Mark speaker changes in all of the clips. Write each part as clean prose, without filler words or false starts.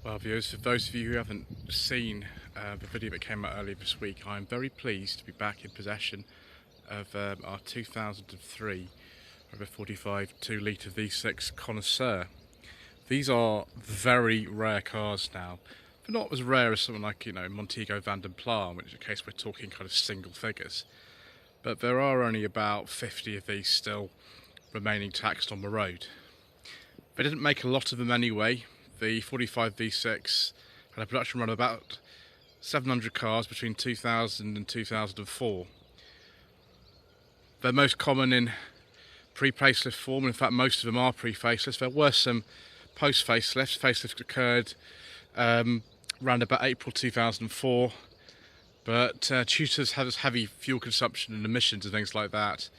Speaker 1: Well, viewers, for those of you who haven't seen the video that came out earlier this week, I'm very pleased to be back in possession of our 2003 Rover 45 2-litre V6 Connoisseur. These are very rare cars now. They're not as rare as something like, Montego Van den Pla, in which case we're talking kind of single figures. But there are only about 50 of these still remaining taxed on the road. They didn't make a lot of them anyway. The 45 V6 had a production run of about 700 cars between 2000 and 2004. They're most common in pre-facelift form. In fact, most of them are pre-facelifts. There were some post-facelifts. Facelifts occurred around about April 2004. But due to heavy fuel consumption and emissions and things like that,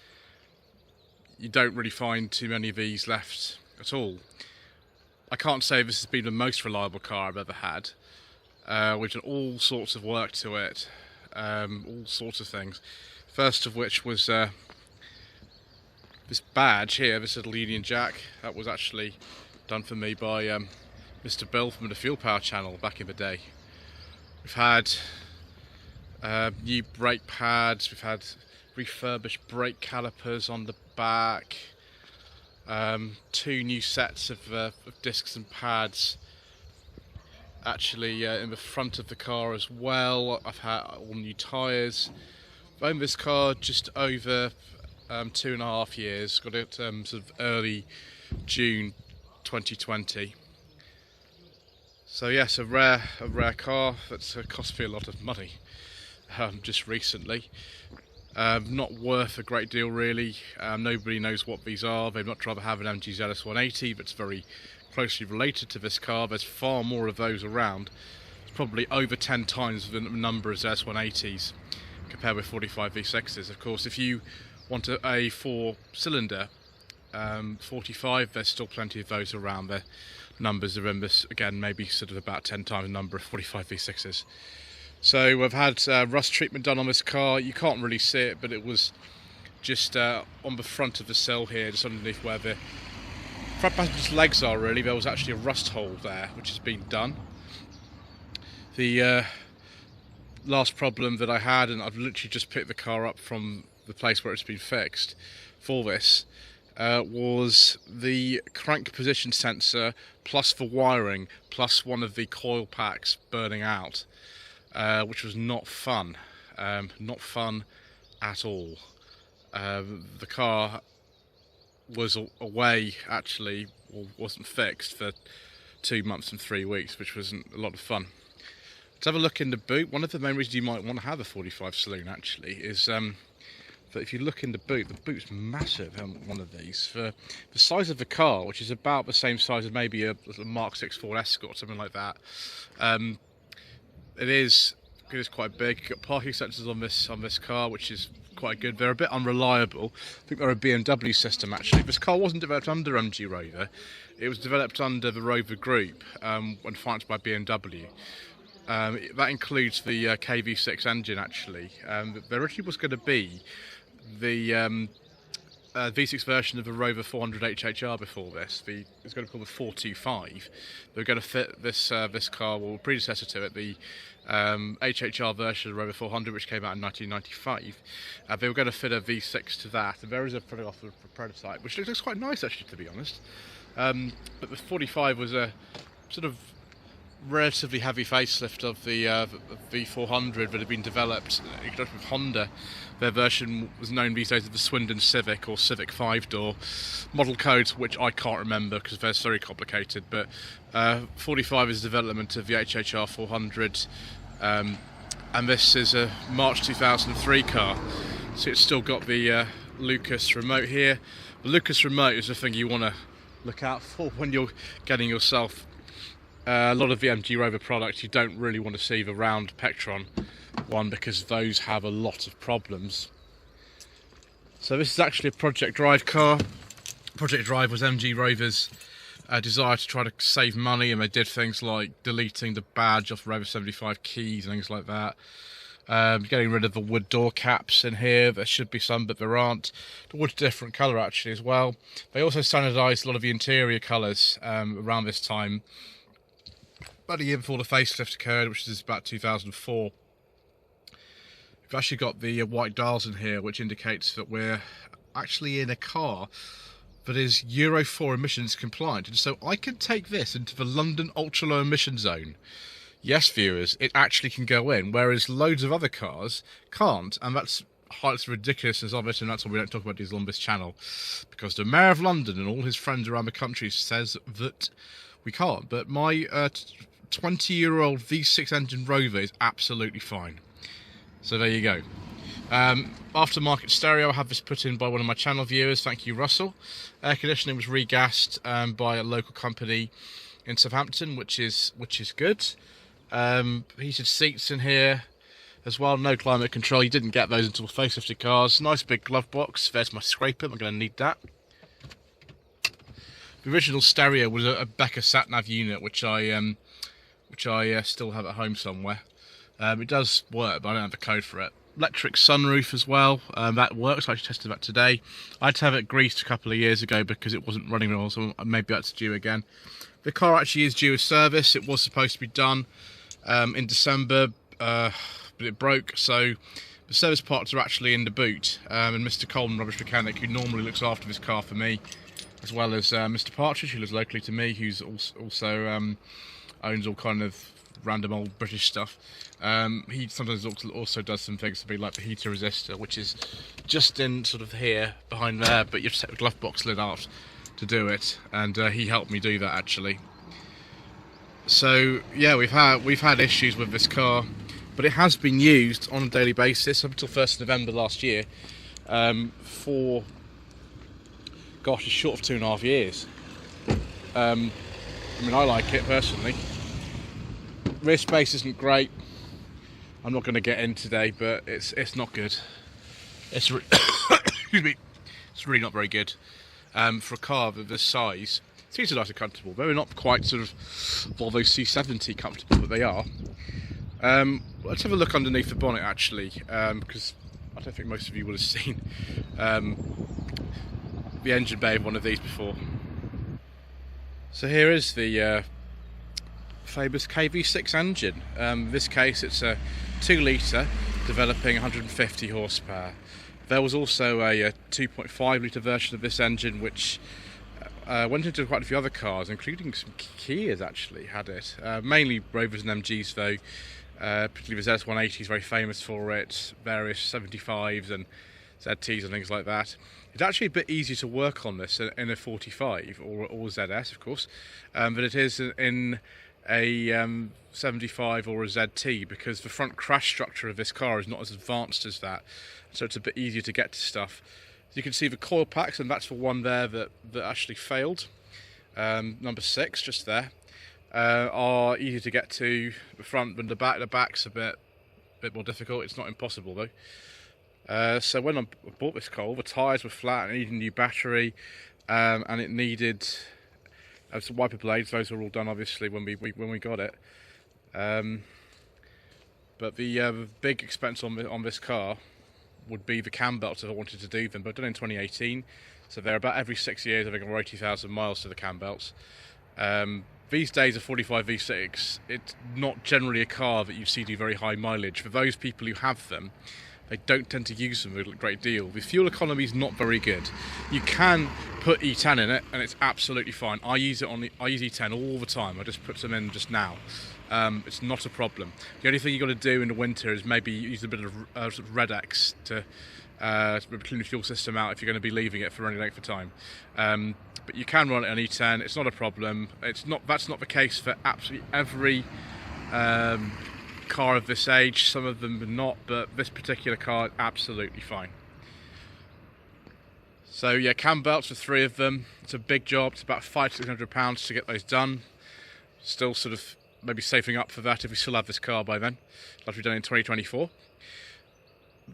Speaker 1: you don't really find too many of these left at all. I can't say this has been the most reliable car I've ever had. We've done all sorts of work to it, all sorts of things. First of which was this badge here, this little Union Jack. That was actually done for me by Mr. Bill from the Fuel Power channel back in the day. We've had new brake pads, we've had refurbished brake calipers on the back. 2 new sets of discs and pads actually in the front of the car as well. I've had all new tyres. I've owned this car just over 2.5 years. Got it sort of early June 2020. So yes, a rare car that's cost me a lot of money just recently. Not worth a great deal really. Nobody knows what these are. They'd much rather have an MG ZS 180, but it's very closely related to this car. There's far more of those around. It's probably over 10 times the number of ZS 180s compared with 45 V6s. Of course, if you want a 4-cylinder 45, there's still plenty of those around. The numbers are in this, again, maybe sort of about 10 times the number of 45 V6s. So we've had rust treatment done on this car. You can't really see it, but it was just on the front of the sill here, just underneath where the front passenger's legs are really. There was actually a rust hole there, which has been done. The last problem that I had, and I've literally just picked the car up from the place where it's been fixed for this, was the crank position sensor, plus the wiring, plus one of the coil packs burning out. Which was not fun. Not fun at all. The car was away actually, or wasn't fixed for 2 months and 3 weeks, which wasn't a lot of fun. Let's have a look in the boot. One of the main reasons you might want to have a 45 saloon actually is that if you look in the boot's massive on one of these. For the size of the car, which is about the same size as maybe a Mark 6 Ford Escort, something like that. It is quite big. You've got parking sensors on this car, which is quite good. They're a bit unreliable. I think they're a BMW system actually. This car wasn't developed under MG Rover. It was developed under the Rover Group and financed by BMW. That includes the KV6 engine actually. There originally was going to be the V6 version of the Rover 400 HHR before this. It's going to be called the 425. They were going to fit this car, or predecessor to it, the HHR version of the Rover 400, which came out in 1995. They were going to fit a V6 to that, and there is a prototype, which looks quite nice actually, to be honest. But the 45 was a sort of relatively heavy facelift of the V400 that had been developed in conjunction with Honda. Their version was known these days as the Swindon Civic or Civic 5-door. Model codes which I can't remember because they're very complicated, but 45 is the development of the HHR 400, and this is a March 2003 car, so it's still got the Lucas remote here. The Lucas remote is the thing you want to look out for when you're getting yourself a lot of the MG Rover products. You don't really want to see the round Pectron one because those have a lot of problems. So this is actually a Project Drive car. Project Drive was MG Rover's desire to try to save money, and they did things like deleting the badge off Rover 75 keys and things like that. Getting rid of the wood door caps in here. There should be some, but there aren't. The wood's a different colour actually as well. They also standardised a lot of the interior colours around this time. about a year before the facelift occurred, which is about 2004. We've actually got the white dials in here, which indicates that we're actually in a car that is Euro 4 emissions compliant. And so I can take this into the London ultra low emission zone. Yes, viewers, it actually can go in, whereas loads of other cars can't, and that's highlights the ridiculousness of it, and that's why we don't talk about diesel on this channel, because the Mayor of London and all his friends around the country says that we can't. But my 20-year-old V6 engine Rover is absolutely fine. So there you go. Aftermarket stereo, I have this put in by one of my channel viewers, thank you Russell. Air conditioning was regassed by a local company in Southampton, which is good. Heated seats in here as well, no climate control, you didn't get those until facelifted cars. Nice big glove box, there's my scraper, I'm going to need that. The original stereo was a Becker sat-nav unit, which I still have at home somewhere. It does work, but I don't have the code for it. Electric sunroof as well, that works. I actually tested that today. I had to have it greased a couple of years ago because it wasn't running well, so maybe that's due again. The car actually is due a service. It was supposed to be done in December, but it broke, so the service parts are actually in the boot. And Mr. Coleman, rubbish mechanic, who normally looks after this car for me, as well as Mr. Partridge, who lives locally to me, who's also owns all kind of random old British stuff. He sometimes also does some things to be like the heater resistor, which is just in sort of here behind there, but you have to take the glove box lid out to do it, and he helped me do that actually. So yeah, we've had issues with this car, but it has been used on a daily basis up until 1st of November last year for, gosh, it's short of 2.5 years. I mean, I like it personally. Rear space isn't great. I'm not going to get in today, but it's not good. Excuse me. It's really not very good for a car of this size. Seats are nice and comfortable. They're not quite sort of Volvo C70 comfortable, but they are. Let's have a look underneath the bonnet actually, because I don't think most of you would have seen the engine bay of one of these before. So here is the famous KV6 engine. In this case it's a 2 litre developing 150 horsepower. There was also a 2.5 litre version of this engine which went into quite a few other cars, including some Kias actually had it. Mainly Rovers and MGs though, particularly the ZS180 is very famous for it, various 75s and ZTs and things like that. It's actually a bit easier to work on this in a 45 or ZS of course, than it is in a 75 or a ZT, because the front crash structure of this car is not as advanced as that, so it's a bit easier to get to stuff. You can see the coil packs, and that's the one there that actually failed. Number 6, just there, are easier to get to the front than the back. The back's a bit more difficult. It's not impossible though. So when I bought this car, the tyres were flat, and it needed a new battery, and it needed some wiper blades. Those were all done obviously when we got it. But the big expense on this car would be the cam belts if I wanted to do them, but done in 2018, so they're about every 6 years. I think over 80,000 miles to the cam belts. These days a 45 V6, it's not generally a car that you see do very high mileage. For those people who have them, they don't tend to use them a great deal. The fuel economy is not very good. You can put E10 in it and it's absolutely fine. I use E10 all the time. I just put some in just now. It's not a problem. The only thing you've got to do in the winter is maybe use a bit of sort of Red X to clean the fuel system out if you're going to be leaving it for any length of time. But you can run it on E10. It's not a problem. That's not the case for absolutely every car of this age. Some of them are not, but this particular car is absolutely fine. So yeah, cam belts for 3 of them. It's a big job. It's about £500 to £600 to get those done. Still sort of maybe saving up for that if we still have this car by then. Like we've done in 2024.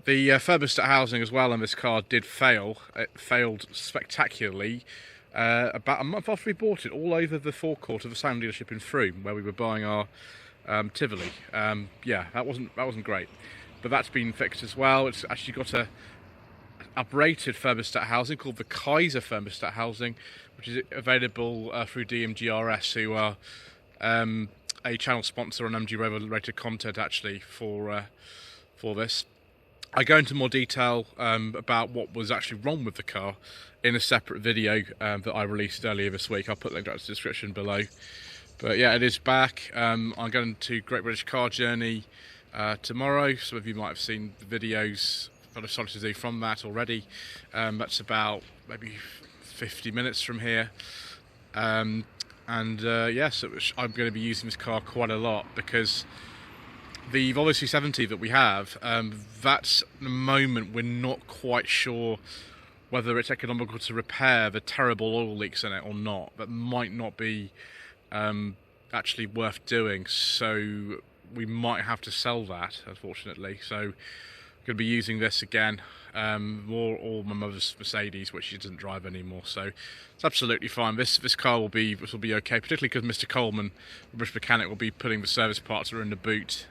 Speaker 1: The thermostat housing as well on this car did fail. It failed spectacularly about a month after we bought it, all over the forecourt of the Sound dealership in Frome, where we were buying our Tivoli. Yeah, that wasn't great, but that's been fixed as well. It's actually got a uprated thermostat housing called the Kaiser thermostat housing, which is available through DMGRS, who are a channel sponsor on MG Rover related content actually for this. I go into more detail about what was actually wrong with the car in a separate video that I released earlier this week. I'll put the link down in the description below. But yeah, it is back. I'm going to Great British Car Journey tomorrow. Some of you might have seen the videos that I've started to do from that already. That's about maybe 50 minutes from here. Yes, I'm going to be using this car quite a lot because the Volvo C70 that we have, that's at the moment we're not quite sure whether it's economical to repair the terrible oil leaks in it or not. That might not be actually worth doing, so we might have to sell that, unfortunately. So I'm going to be using this again, or my mother's Mercedes, which she doesn't drive anymore. So it's absolutely fine. This car will be okay, particularly because Mr. Coleman, the British mechanic, will be putting the service parts that are in the boot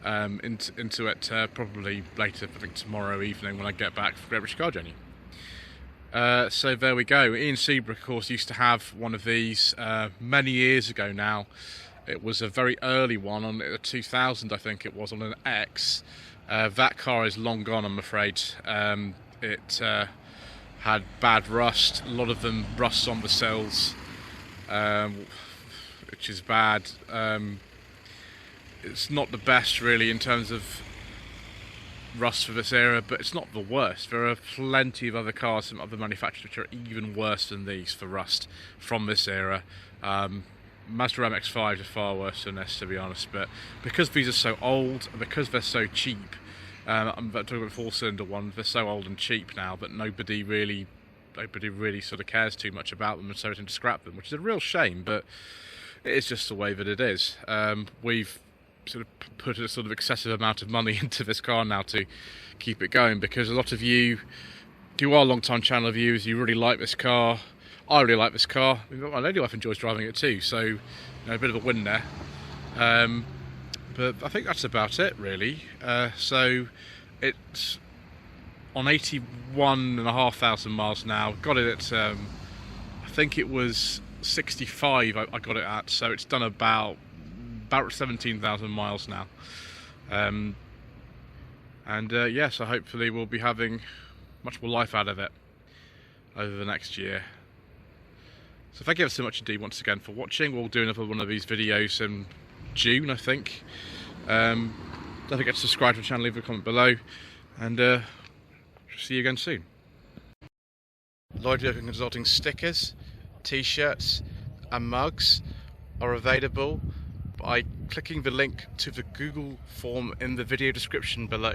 Speaker 1: into it probably later, I think tomorrow evening when I get back for Great British Car Journey. So there we go. Ian Seabrook, of course, used to have one of these many years ago now. It was a very early one on a 2000, I think it was, on an X. That car is long gone, I'm afraid. It had bad rust. A lot of them rusts on the cells, which is bad. It's not the best, really, in terms of rust for this era, but it's not the worst. There are plenty of other cars from other manufacturers which are even worse than these for rust from this era. Mazda MX-5s are far worse than this, to be honest, but because these are so old and because they're so cheap, I'm talking about 4-cylinder ones, they're so old and cheap now that nobody really sort of cares too much about them, and so tend to scrap them, which is a real shame, but it is just the way that it is. We've sort of put a sort of excessive amount of money into this car now to keep it going, because a lot of you who are long-time channel viewers, you really like this car. I really like this car. My lady wife enjoys driving it too, so you know, a bit of a win there. But I think that's about it, really. So it's on 81,500 miles now. Got it at I think it was 65. I got it at, so it's done about 17,000 miles now. Yeah, so hopefully we'll be having much more life out of it over the next year. So thank you ever so much indeed once again for watching. We'll do another one of these videos in June, I think. Don't forget to subscribe to the channel, leave a comment below, and see you again soon. Lloyd Vehicle Consulting stickers, t-shirts and mugs are available by clicking the link to the Google form in the video description below.